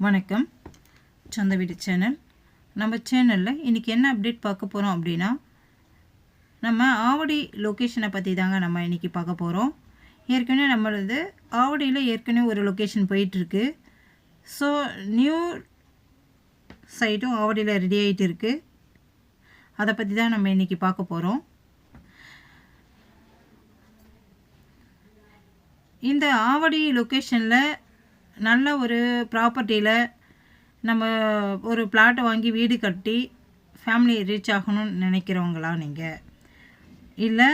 வணக்கம். சொந்த வீடு சேனல். நம்ம சேனலில் இன்றைக்கி என்ன அப்டேட் பார்க்க போகிறோம் அப்படின்னா, நம்ம ஆவடி லொக்கேஷனை பற்றி தாங்க நம்ம இன்றைக்கி பார்க்க போகிறோம். ஏற்கனவே நம்மளது ஆவடியில் ஏற்கனவே ஒரு லொக்கேஷன் போயிட்டுருக்கு. ஸோ நியூ சைட்டும் ஆவடியில் ரெடி ஆகிட்டு இருக்குது. அதை பற்றி தான் நம்ம இன்றைக்கி பார்க்க போகிறோம். இந்த ஆவடி லொக்கேஷனில் நல்ல ஒரு ப்ராப்பர்ட்டியில் நம்ம ஒரு பிளாட்டை வாங்கி வீடு கட்டி ஃபேமிலி ரீச் ஆகணும்னு நினைக்கிறவங்களா நீங்கள்? இல்லை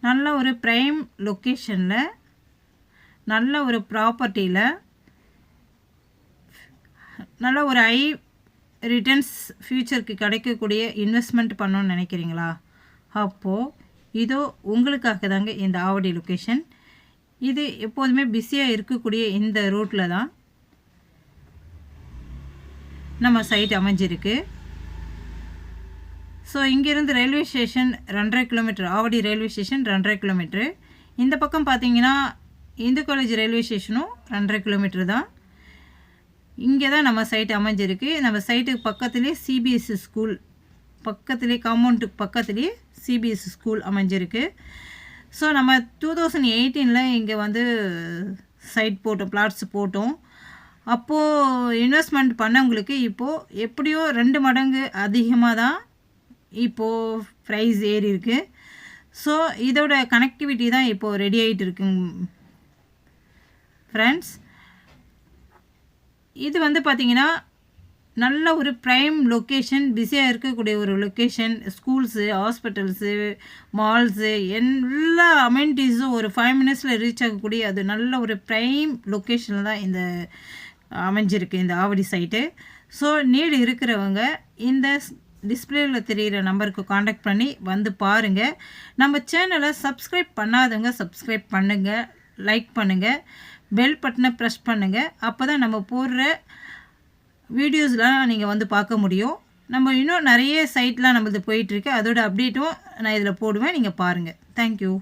நல்ல ஒரு ப்ரைம் லொக்கேஷனில் நல்ல ஒரு ப்ராப்பர்ட்டியில் நல்ல ஒரு ரிட்டர்ன்ஸ் ஃப்யூச்சருக்கு கிடைக்கக்கூடிய இன்வெஸ்ட்மெண்ட் பண்ணணும்னு நினைக்கிறீங்களா? அப்போது இதோ உங்களுக்காக தாங்க இந்த ஆவடி லொக்கேஷன். இது எப்போதுமே பிஸியாக இருக்கக்கூடிய இந்த ரூட்டில் தான் நம்ம சைட் அமைஞ்சிருக்கு. ஸோ இங்கேருந்து railway station 2.5 kilometre, Avadi railway station 2.5 kilometre. இந்த பக்கம் பார்த்தீங்கன்னா இந்து காலேஜ் ரயில்வே ஸ்டேஷனும் 2.5 கிலோமீட்டர் தான். இங்கே தான் நம்ம சைட் அமைஞ்சிருக்கு. நம்ம சைட்டுக்கு பக்கத்துலேயே சிபிஎஸ்சி ஸ்கூல், பக்கத்துலேயே காம்பவுண்டுக்கு பக்கத்துலேயே சிபிஎஸ்சி ஸ்கூல் அமைஞ்சிருக்கு. ஸோ நம்ம 2018 இங்கே வந்து சைட் போட்டோம், பிளாட்ஸ் போட்டோம். அப்போது இன்வெஸ்ட்மெண்ட் பண்ணவங்களுக்கு இப்போது எப்படியோ 2 மடங்கு அதிகமாக தான் இப்போது ப்ரைஸ் ஏறி இருக்குது. ஸோ இதோட கனெக்டிவிட்டி தான் இப்போது ரெடி ஆகிட்டு இருக்குங்க ஃப்ரெண்ட்ஸ். இது வந்து பார்த்திங்கன்னா நல்ல ஒரு ப்ரைம் லொக்கேஷன், பிஸியாக இருக்கக்கூடிய ஒரு லொக்கேஷன். ஸ்கூல்ஸு, ஹாஸ்பிட்டல்ஸு, மால்ஸு, எல்லா அமெனிட்டிஸும் ஒரு 5 மினிட்ஸில் ரீச் ஆகக்கூடிய அது நல்ல ஒரு ப்ரைம் லொக்கேஷனில் தான் இந்த அமைஞ்சிருக்கு இந்த ஆவடி சைட்டு. ஸோ நீடு இருக்கிறவங்க இந்த டிஸ்பிளேயில் தெரிகிற நம்பருக்கு காண்டாக்ட் பண்ணி வந்து பாருங்கள். நம்ம சேனலை சப்ஸ்கிரைப் பண்ணாதவங்க சப்ஸ்கிரைப் பண்ணுங்கள், லைக் பண்ணுங்கள், பெல் பட்டனை ப்ரெஸ் பண்ணுங்கள். அப்போ தான் நம்ம போடுற வீடியோஸ்லாம் நீங்கள் வந்து பார்க்க முடியும். நம்ம இன்னும் நிறைய சைட்லாம் நம்மளது போயிட்டுருக்கு. அதோட அப்டேட்டும் நான் இதில் போடுவேன், நீங்கள் பாருங்கள். தேங்க்யூ.